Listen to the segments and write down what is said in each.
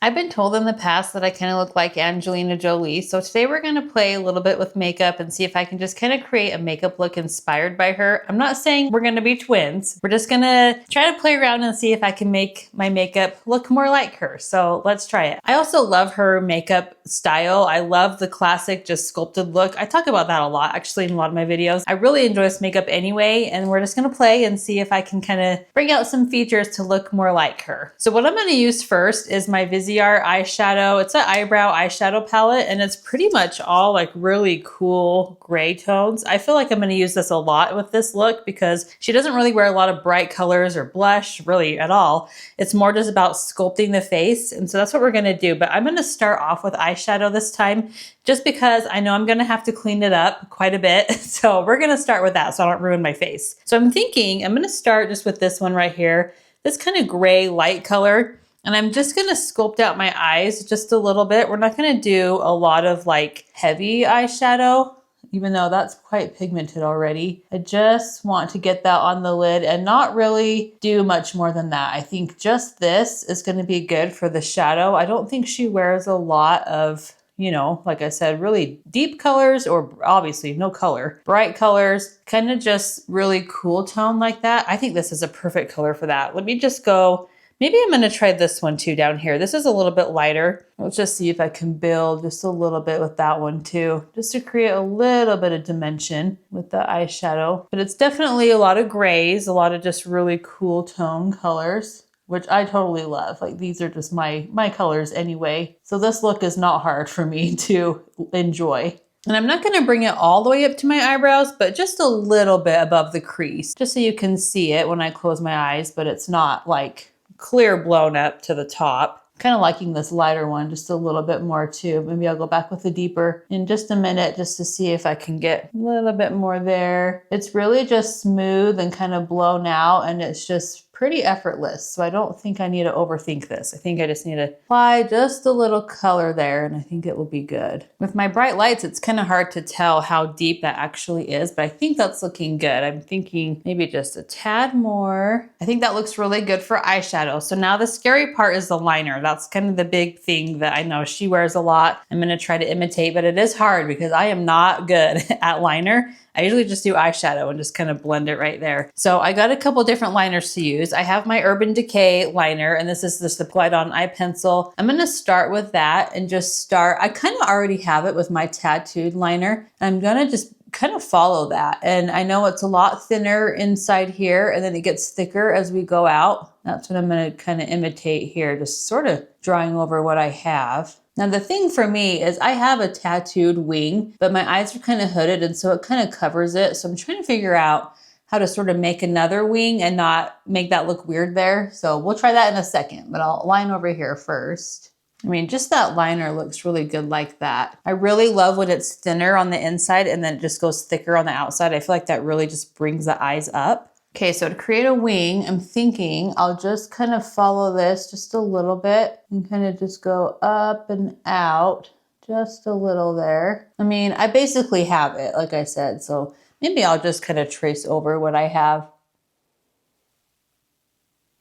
I've been told in the past that I kind of look like Angelina Jolie. So today we're going to play a little bit with makeup and see if I can just kind of create a makeup look inspired by her. I'm not saying we're going to be twins. We're just going to try to play around and see if I can make my makeup look more like her. So let's try it. I also love her makeup style. I love the classic just sculpted look. I talk about that a lot actually in a lot of my videos. I really enjoy this makeup anyway, and we're just going to play and see if I can kind of bring out some features to look more like her. So what I'm going to use first is my Viseart eyeshadow. It's an eyebrow eyeshadow palette, and it's pretty much all like really cool gray tones. I feel like I'm going to use this a lot with this look because she doesn't really wear a lot of bright colors or blush really at all. It's more just about sculpting the face, and so that's what we're going to do. But I'm going to start off with eyeshadow this time just because I know I'm going to have to clean it up quite a bit. So we're going to start with that so I don't ruin my face. So I'm thinking I'm going to start just with this one right here, this kind of gray light color. And I'm just going to sculpt out my eyes just a little bit. We're not going to do a lot of like heavy eyeshadow, even though that's quite pigmented already. I just want to get that on the lid and not really do much more than that. I think just this is going to be good for the shadow. I don't think she wears a lot of, you know, like I said, really deep colors or obviously no color, bright colors, kind of just really cool tone like that. I think this is a perfect color for that. Let me just go. Maybe I'm going to try this one too down here. This is a little bit lighter. Let's just see if I can build just a little bit with that one too, just to create a little bit of dimension with the eyeshadow. But it's definitely a lot of grays, a lot of just really cool tone colors, which I totally love. Like these are just my colors anyway. So this look is not hard for me to enjoy. And I'm not going to bring it all the way up to my eyebrows, but just a little bit above the crease, just so you can see it when I close my eyes, but it's not like clear blown up to the top. Kind of liking this lighter one just a little bit more too. Maybe I'll go back with the deeper in just a minute just to see if I can get a little bit more there. It's really just smooth and kind of blown out, and it's just pretty effortless. So I don't think I need to overthink this. I think I just need to apply just a little color there, and I think it will be good. With my bright lights, it's kind of hard to tell how deep that actually is, but I think that's looking good. I'm thinking maybe just a tad more. I think that looks really good for eyeshadow. So now the scary part is the liner. That's kind of the big thing that I know she wears a lot. I'm going to try to imitate, but it is hard because I am not good at liner. I usually just do eyeshadow and just kind of blend it right there. So I got a couple different liners to use. I have my Urban Decay liner, and this is just the Glide On eye pencil. I'm going to start with that and just start. I kind of already have it with my tattooed liner. I'm going to just kind of follow that. And I know it's a lot thinner inside here, and then it gets thicker as we go out. That's what I'm going to kind of imitate here, just sort of drawing over what I have. Now the thing for me is I have a tattooed wing, but my eyes are kind of hooded, and so it kind of covers it. So I'm trying to figure out how to sort of make another wing and not make that look weird there. So we'll try that in a second, but I'll line over here first. I mean, just that liner looks really good like that. I really love when it's thinner on the inside and then it just goes thicker on the outside. I feel like that really just brings the eyes up. Okay, so to create a wing, I'm thinking I'll just kind of follow this just a little bit and kind of just go up and out just a little there. I mean, I basically have it, like I said, so maybe I'll just kind of trace over what I have.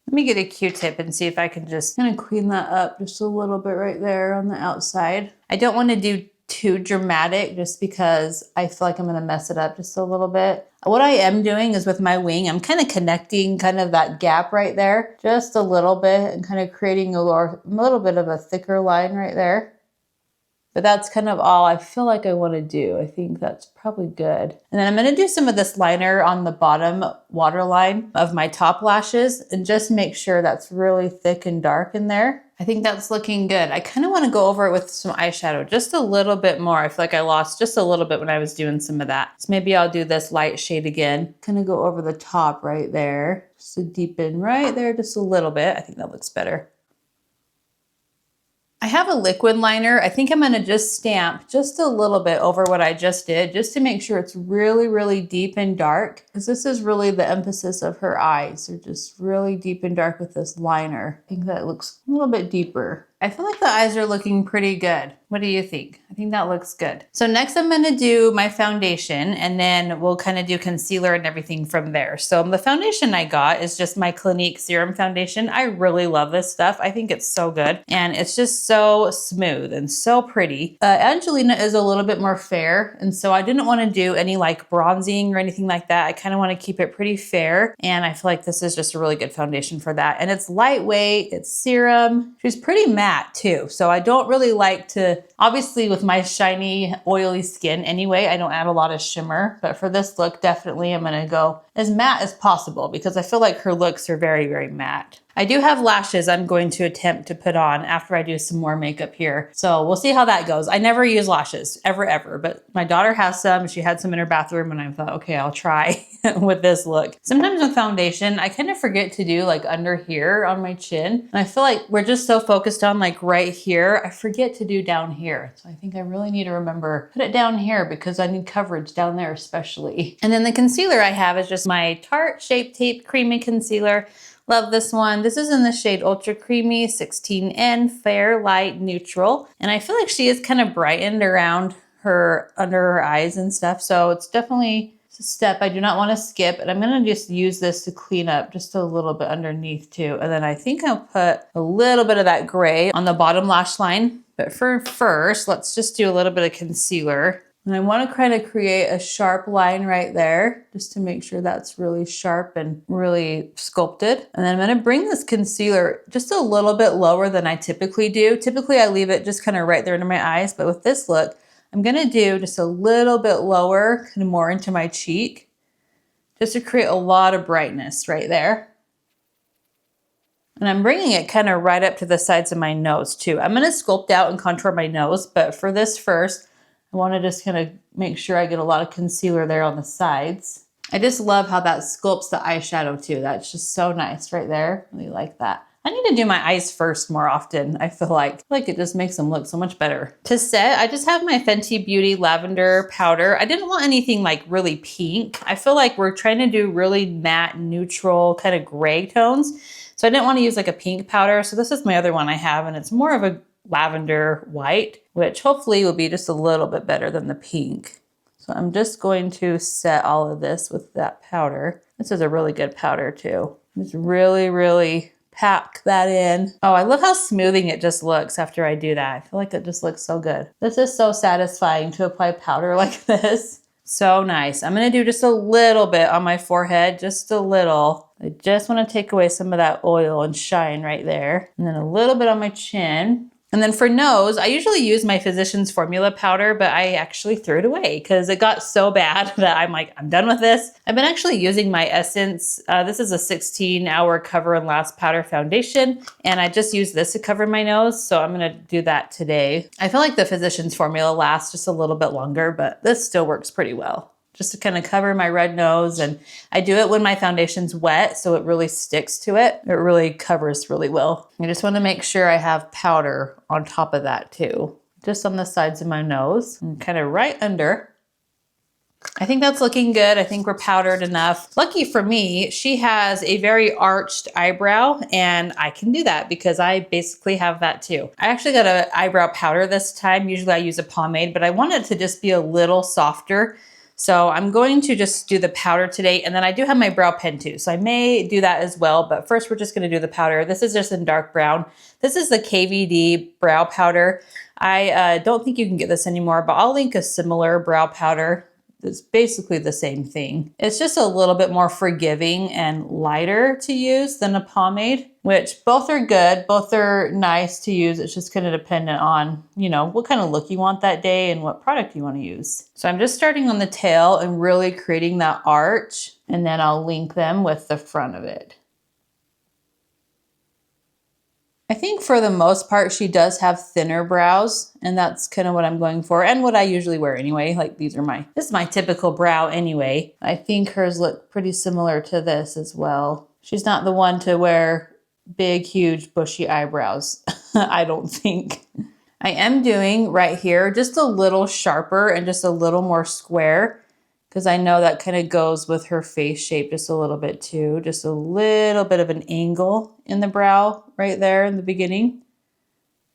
Let me get a Q-tip and see if I can just kind of clean that up just a little bit right there on the outside. I don't want to do too dramatic just because I feel like I'm going to mess it up just a little bit. What I am doing is with my wing, I'm kind of connecting kind of that gap right there just a little bit and kind of creating a little bit of a thicker line right there. But that's kind of all I feel like I want to do. I think that's probably good. And then I'm going to do some of this liner on the bottom waterline of my top lashes and just make sure that's really thick and dark in there. I think that's looking good. I kind of want to go over it with some eyeshadow just a little bit more. I feel like I lost just a little bit when I was doing some of that. So maybe I'll do this light shade again. Kind of go over the top right there. Just to deepen right there just a little bit. I think that looks better. I have a liquid liner. I think I'm going to just stamp just a little bit over what I just did, just to make sure it's really, really deep and dark, because this is really the emphasis of her eyes. They're just really deep and dark with this liner. I think that looks a little bit deeper. I feel like the eyes are looking pretty good. What do you think? I think that looks good. So next I'm gonna do my foundation and then we'll kind of do concealer and everything from there. So the foundation I got is just my Clinique Serum Foundation. I really love this stuff. I think it's so good and it's just so smooth and so pretty. Angelina is a little bit more fair and so I didn't want to do any like bronzing or anything like that. I kind of want to keep it pretty fair and I feel like this is just a really good foundation for that. And it's lightweight, it's serum. She's pretty matte too. So I don't really like to, obviously with my shiny, oily skin anyway, I don't add a lot of shimmer, but for this look, definitely I'm gonna go as matte as possible because I feel like her looks are very, very matte. I do have lashes I'm going to attempt to put on after I do some more makeup here. So we'll see how that goes. I never use lashes, ever, but my daughter has some. She had some in her bathroom and I thought, okay, I'll try with this look. Sometimes with foundation, I kind of forget to do like under here on my chin. And I feel like we're just so focused on like right here. I forget to do down here. So I think I really need to remember, put it down here because I need coverage down there especially. And then the concealer I have is just my Tarte Shape Tape Creamy Concealer. Love this one. This is in the shade Ultra Creamy 16N Fair Light Neutral. And I feel like she is kind of brightened around her, under her eyes and stuff. So it's definitely a step I do not want to skip. And I'm going to just use this to clean up just a little bit underneath too. And then I think I'll put a little bit of that gray on the bottom lash line. But for first, let's just do a little bit of concealer. And I want to kind of create a sharp line right there just to make sure that's really sharp and really sculpted. And then I'm going to bring this concealer just a little bit lower than I typically do. Typically I leave it just kind of right there under my eyes, but with this look, I'm going to do just a little bit lower, kind of more into my cheek, just to create a lot of brightness right there. And I'm bringing it kind of right up to the sides of my nose too. I'm going to sculpt out and contour my nose, but for this first, I want to just kind of make sure I get a lot of concealer there on the sides. I just love how that sculpts the eyeshadow too. That's just so nice right there. Really like that. I need to do my eyes first more often. I feel like it just makes them look so much better. To set, I just have my Fenty Beauty Lavender Powder. I didn't want anything like really pink. I feel like we're trying to do really matte, neutral, kind of gray tones. So I didn't want to use like a pink powder. So this is my other one I have and it's more of a lavender white, which hopefully will be just a little bit better than the pink. So I'm just going to set all of this with that powder. This is a really good powder too. Just really pack that in. Oh, I love how smoothing it just looks after I do that. I feel like it just looks so good. This is so satisfying to apply powder like this. So nice. I'm gonna do just a little bit on my forehead, just a little. I just wanna take away some of that oil and shine right there. And then a little bit on my chin. And then for nose, I usually use my Physicians Formula powder, but I actually threw it away because it got so bad that I'm like, I'm done with this. I've been actually using my Essence. This is a 16-hour Cover and Last Powder Foundation, and I just use this to cover my nose, so I'm gonna do that today. I feel like the Physicians Formula lasts just a little bit longer, but this still works pretty well. Just to kind of cover my red nose. And I do it when my foundation's wet, so it really sticks to it. It really covers really well. I just want to make sure I have powder on top of that too. Just on the sides of my nose and kind of right under. I think that's looking good. I think we're powdered enough. Lucky for me, she has a very arched eyebrow and I can do that because I basically have that too. I actually got an eyebrow powder this time. Usually I use a pomade, but I want it to just be a little softer. So I'm going to just do the powder today, and then I do have my brow pen too. So I may do that as well, but first we're just gonna do the powder. This is just in dark brown. This is the KVD brow powder. I don't think you can get this anymore, but I'll link a similar brow powder. It's basically the same thing. It's just a little bit more forgiving and lighter to use than a pomade, which both are good. Both are nice to use. It's just kind of dependent on, you know, what kind of look you want that day and what product you want to use. So I'm just starting on the tail and really creating that arch, and then I'll link them with the front of it. I think for the most part, she does have thinner brows, and that's kind of what I'm going for and what I usually wear anyway. Like this is my typical brow anyway. I think hers look pretty similar to this as well. She's not the one to wear big, huge, bushy eyebrows, I don't think. I am doing right here just a little sharper and just a little more square because I know that kind of goes with her face shape just a little bit too. Just a little bit of an angle in the brow right there in the beginning.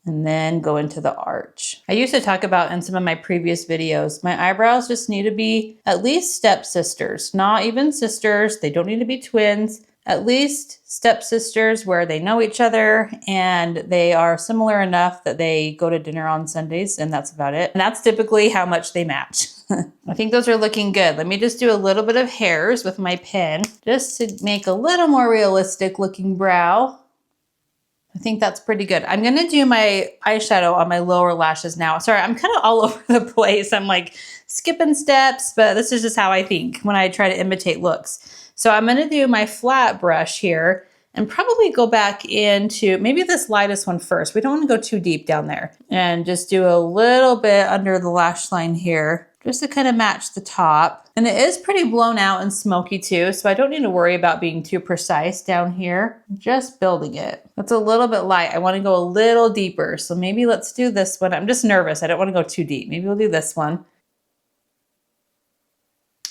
and then go into the arch. I used to talk about in some of my previous videos, my eyebrows just need to be at least stepsisters, not even sisters. They don't need to be twins. At least stepsisters where they know each other and they are similar enough that they go to dinner on Sundays, and that's about it. And that's typically how much they match. I think those are looking good. Let me just do a little bit of hairs with my pen just to make a little more realistic looking brow. I think that's pretty good. I'm gonna do my eyeshadow on my lower lashes now. Sorry, I'm kind of all over the place. I'm like skipping steps, but this is just how I think when I try to imitate looks. So I'm gonna do my flat brush here and probably go back into maybe this lightest one first. We don't wanna go too deep down there. And just do a little bit under the lash line here, just to kind of match the top. And it is pretty blown out and smoky too, so I don't need to worry about being too precise down here. Just building it. That's a little bit light. I wanna go a little deeper, so maybe let's do this one. I'm just nervous, I don't wanna go too deep. Maybe we'll do this one.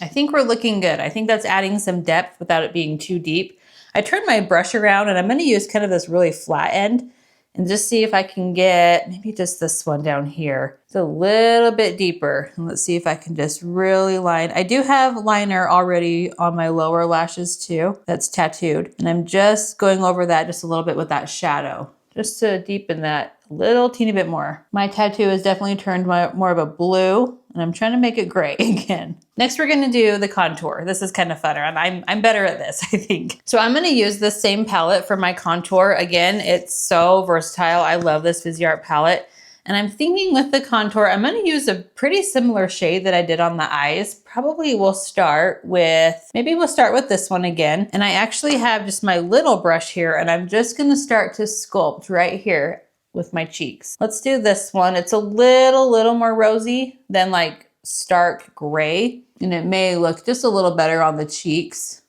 I think we're looking good. I think that's adding some depth without it being too deep. I turned my brush around and I'm gonna use kind of this really flat end and just see if I can get maybe just this one down here. It's a little bit deeper. And let's see if I can just really line. I do have liner already on my lower lashes too. That's tattooed. And I'm just going over that just a little bit with that shadow, just to deepen that a little teeny bit more. My tattoo has definitely turned more of a blue, and I'm trying to make it gray again. Next, we're gonna do the contour. This is kind of funner. I'm better at this, I think. So I'm gonna use this same palette for my contour. Again, it's so versatile. I love this Viseart palette. And I'm thinking with the contour, I'm gonna use a pretty similar shade that I did on the eyes. Probably we'll start with, maybe we'll start with this one again. And I actually have just my little brush here, and I'm just gonna start to sculpt right here with my cheeks. Let's do this one. It's a little more rosy than like stark gray, and it may look just a little better on the cheeks.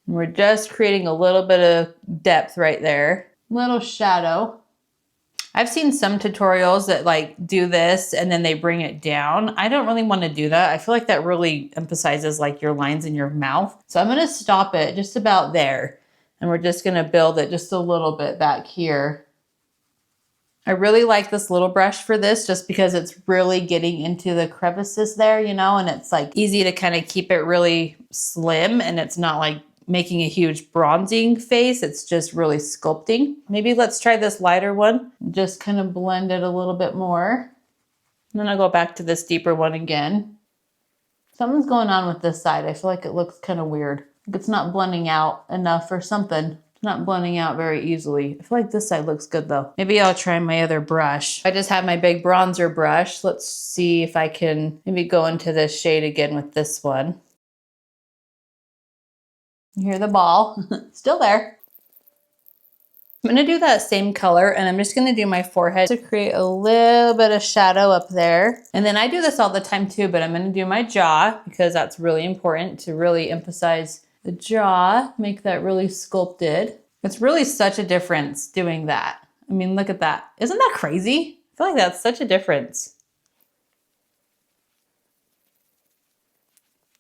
And we're just creating a little bit of depth right there. Little shadow. I've seen some tutorials that like do this and then they bring it down. I don't really want to do that. I feel like that really emphasizes like your lines in your mouth. So I'm going to stop it just about there. And we're just going to build it just a little bit back here. I really like this little brush for this just because it's really getting into the crevices there, you know, and it's like easy to kind of keep it really slim, and it's not like making a huge bronzing face. It's just really sculpting. Maybe let's try this lighter one. Just kind of blend it a little bit more. And then I'll go back to this deeper one again. Something's going on with this side. I feel like it looks kind of weird. Like it's not blending out enough or something. It's not blending out very easily. I feel like this side looks good though. Maybe I'll try my other brush. I just have my big bronzer brush. Let's see if I can maybe go into this shade again with this one. You hear the ball, still there. I'm gonna do that same color, and I'm just gonna do my forehead to create a little bit of shadow up there. And then I do this all the time too, but I'm gonna do my jaw because that's really important to really emphasize the jaw, make that really sculpted. It's really such a difference doing that. I mean, look at that. Isn't that crazy? I feel like that's such a difference.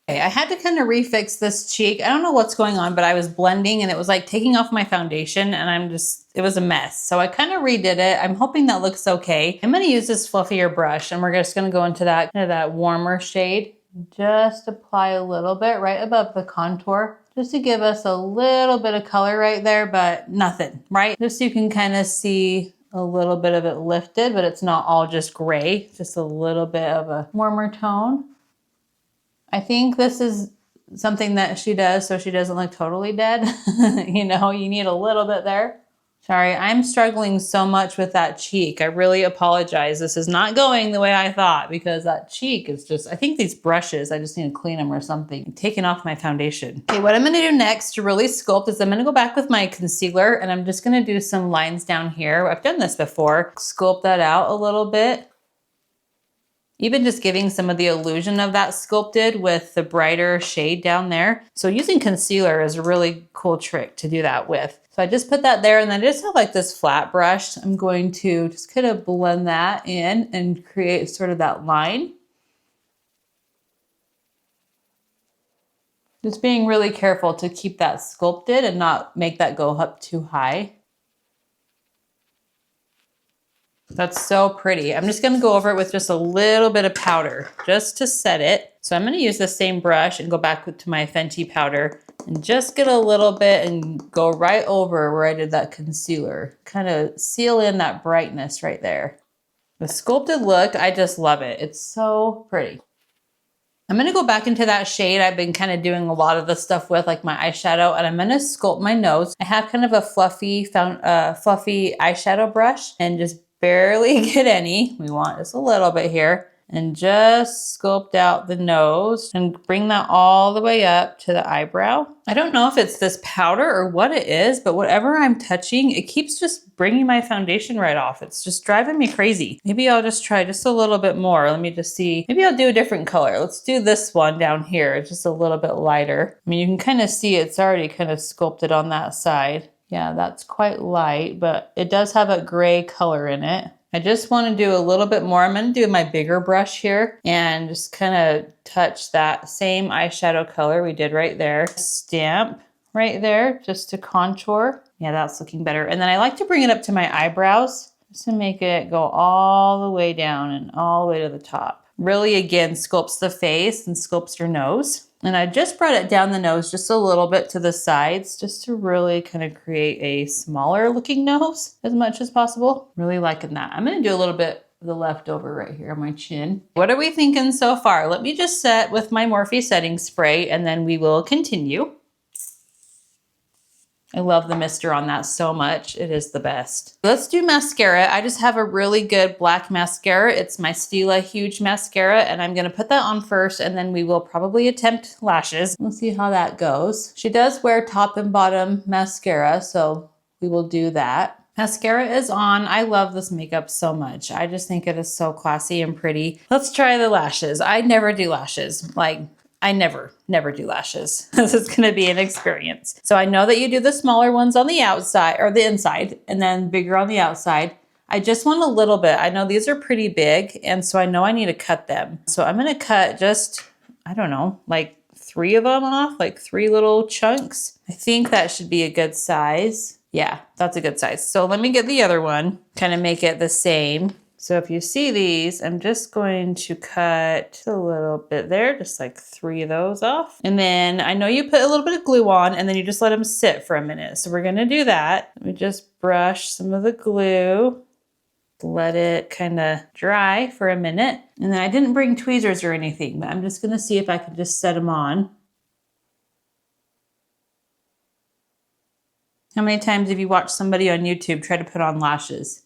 Okay, I had to kind of refix this cheek. I don't know what's going on, but I was blending and it was like taking off my foundation, and it was a mess. So I kind of redid it. I'm hoping that looks okay. I'm gonna use this fluffier brush, and we're just gonna go into that warmer shade. Just apply a little bit right above the contour, just to give us a little bit of color right there, but nothing, right? Just so you can kind of see a little bit of it lifted, but it's not all just gray, just a little bit of a warmer tone. I think this is something that she does so she doesn't look totally dead. You know, you need a little bit there. Sorry, I'm struggling so much with that cheek. I really apologize. This is not going the way I thought because that cheek is just, I think these brushes, I just need to clean them or something. I'm taking off my foundation. Okay, what I'm gonna do next to really sculpt is I'm gonna go back with my concealer, and I'm just gonna do some lines down here. I've done this before. Sculpt that out a little bit. Even just giving some of the illusion of that sculpted with the brighter shade down there. So using concealer is a really cool trick to do that with. So I just put that there, and then I just have like this flat brush. I'm going to just kind of blend that in and create sort of that line. Just being really careful to keep that sculpted and not make that go up too high. That's so pretty. I'm just gonna go over it with just a little bit of powder just to set it. So I'm gonna use the same brush and go back to my Fenty powder and just get a little bit and go right over where I did that concealer. Kind of seal in that brightness right there. The sculpted look, I just love it. It's so pretty. I'm gonna go back into that shade I've been kind of doing a lot of the stuff with, like my eyeshadow, and I'm gonna sculpt my nose. I have kind of a fluffy eyeshadow brush and just barely get any. We want just a little bit here. And just sculpt out the nose and bring that all the way up to the eyebrow. I don't know if it's this powder or what it is, but whatever I'm touching, it keeps just bringing my foundation right off. It's just driving me crazy. Maybe I'll just try just a little bit more. Let me just see. Maybe I'll do a different color. Let's do this one down here. It's just a little bit lighter. I mean, you can kind of see it's already kind of sculpted on that side. Yeah, that's quite light, but it does have a gray color in it. I just want to do a little bit more. I'm going to do my bigger brush here and just kind of touch that same eyeshadow color we did right there. Stamp right there just to contour. Yeah, that's looking better. And then I like to bring it up to my eyebrows just to make it go all the way down and all the way to the top. Really, again, sculpts the face and sculpts your nose. And I just brought it down the nose just a little bit to the sides just to really kind of create a smaller looking nose as much as possible. Really liking that. I'm going to do a little bit of the leftover right here on my chin. What are we thinking so far? Let me just set with my Morphe setting spray and then we will continue. I love the mister on that so much. It is the best. Let's do mascara. I just have a really good black mascara. It's my Stila Huge Mascara, and I'm gonna put that on first, and then we will probably attempt lashes. We'll see how that goes. She does wear top and bottom mascara, so we will do that. Mascara is on. I love this makeup so much. I just think it is so classy and pretty. Let's try the lashes. I never do lashes. Like, I never do lashes. This is gonna be an experience. So I know that you do the smaller ones on the outside or the inside and then bigger on the outside. I just want a little bit. I know these are pretty big and so I know I need to cut them. So I'm gonna cut just, I don't know, like 3 of them off, like 3 little chunks. I think that should be a good size. Yeah, that's a good size. So let me get the other one, kind of make it the same. So if you see these, I'm just going to cut a little bit there, just like 3 of those off. And then I know you put a little bit of glue on and then you just let them sit for a minute. So we're gonna do that. Let me just brush some of the glue, let it kind of dry for a minute. And then I didn't bring tweezers or anything, but I'm just gonna see if I can just set them on. How many times have you watched somebody on YouTube try to put on lashes?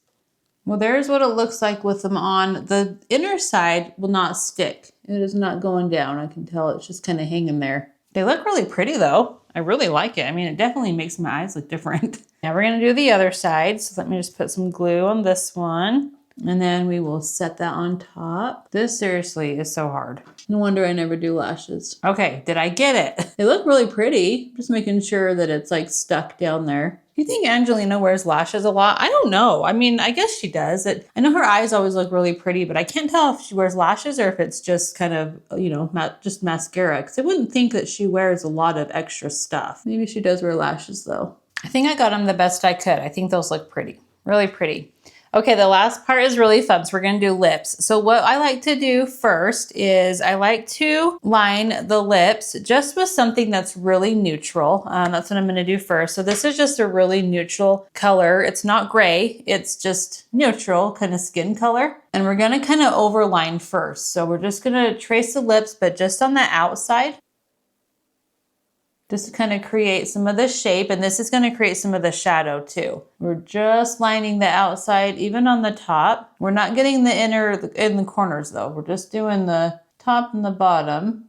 Well, there's what it looks like with them on. The inner side will not stick. It is not going down. I can tell it's just kind of hanging there. They look really pretty though. I really like it. I mean, it definitely makes my eyes look different. Now we're gonna do the other side. So let me just put some glue on this one. And then we will set that on top. This seriously is so hard. No wonder I never do lashes. Okay, did I get it? They look really pretty. Just making sure that it's like stuck down there. Do you think Angelina wears lashes a lot? I don't know. I mean, I guess she does. I know her eyes always look really pretty, but I can't tell if she wears lashes or if it's just kind of, you know, just mascara. Because I wouldn't think that she wears a lot of extra stuff. Maybe she does wear lashes though. I think I got them the best I could. I think those look pretty, really pretty. Okay, the last part is really fun, so we're gonna do lips. So what I like to do first is I like to line the lips just with something that's really neutral. That's what I'm gonna do first. So this is just a really neutral color. It's not gray, it's just neutral kind of skin color. And we're gonna kind of overline first. So we're just gonna trace the lips, but just on the outside. Just to kind of create some of the shape, and this is going to create some of the shadow too. We're just lining the outside, even on the top. We're not getting the inner in the corners though. We're just doing the top and the bottom.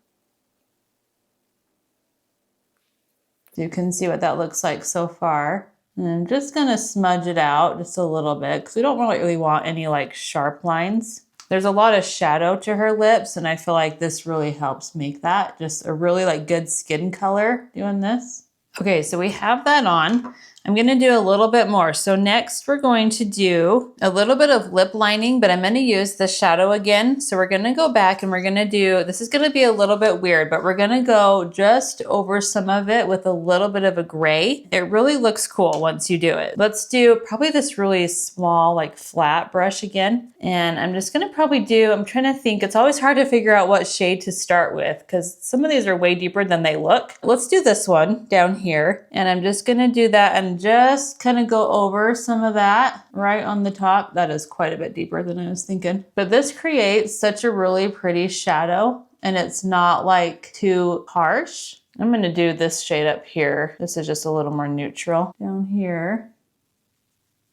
So you can see what that looks like so far. And I'm just going to smudge it out just a little bit because we don't really want any like sharp lines. There's a lot of shadow to her lips, and I feel like this really helps make that just a really like good skin color doing this. Okay, so we have that on. I'm gonna do a little bit more. So next we're going to do a little bit of lip lining, but I'm gonna use the shadow again. So we're gonna go back and we're gonna do, this is gonna be a little bit weird, but we're gonna go just over some of it with a little bit of a gray. It really looks cool once you do it. Let's do probably this really small, like flat brush again. And I'm just gonna probably do, I'm trying to think, it's always hard to figure out what shade to start with because some of these are way deeper than they look. Let's do this one down here. And I'm just gonna do that and just kind of go over some of that right on the top. That is quite a bit deeper than I was thinking. But this creates such a really pretty shadow and it's not like too harsh. I'm gonna do this shade up here. This is just a little more neutral down here.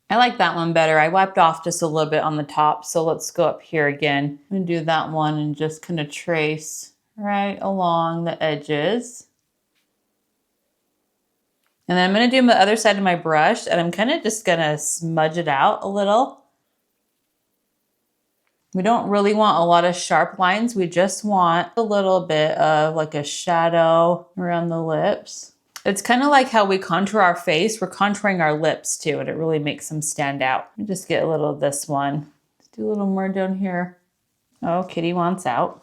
I like that one better. I wiped off just a little bit on the top. So let's go up here again. I'm gonna do that one and just kind of trace right along the edges. And then I'm gonna do the other side of my brush and I'm kind of just gonna smudge it out a little. We don't really want a lot of sharp lines. We just want a little bit of like a shadow around the lips. It's kind of like how we contour our face. We're contouring our lips too, and it really makes them stand out. Let me just get a little of this one. Let's do a little more down here. Oh, Kitty wants out.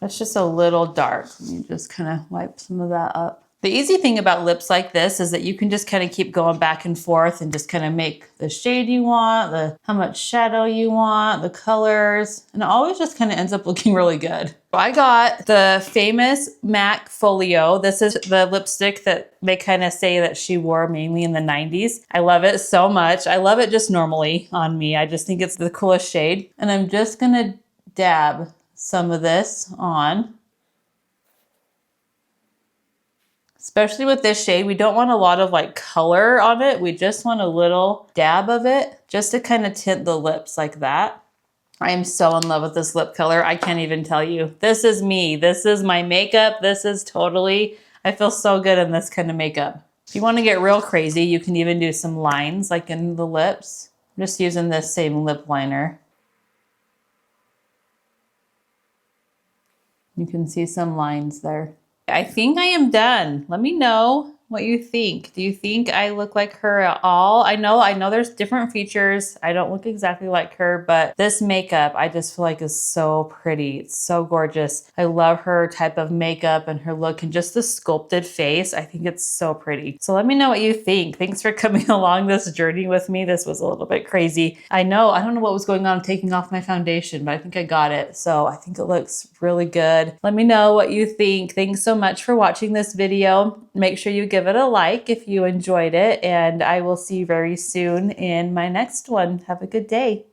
That's just a little dark. Let me just kind of wipe some of that up. The easy thing about lips like this is that you can just kind of keep going back and forth and just kind of make the shade you want, how much shadow you want, the colors, and it always just kind of ends up looking really good. I got the famous MAC Folio. This is the lipstick that they kind of say that she wore mainly in the 90s. I love it so much. I love it just normally on me. I just think it's the coolest shade. And I'm just gonna dab some of this on. Especially with this shade, we don't want a lot of like color on it. We just want a little dab of it just to kind of tint the lips like that. I am so in love with this lip color. I can't even tell you. This is me. This is my makeup. This is totally, I feel so good in this kind of makeup. If you want to get real crazy, you can even do some lines like in the lips. I'm just using this same lip liner. You can see some lines there. I think I am done. Let me know what you think. Do you think I look like her at all? I know there's different features. I don't look exactly like her, but this makeup I just feel like is so pretty. It's so gorgeous. I love her type of makeup and her look and just the sculpted face. I think it's so pretty. So let me know what you think. Thanks for coming along this journey with me. This was a little bit crazy. I don't know what was going on taking off my foundation, but I think I got it. So I think it looks really good. Let me know what you think. Thanks so much for watching this video. Make sure you give it a like if you enjoyed it, and I will see you very soon in my next one. Have a good day.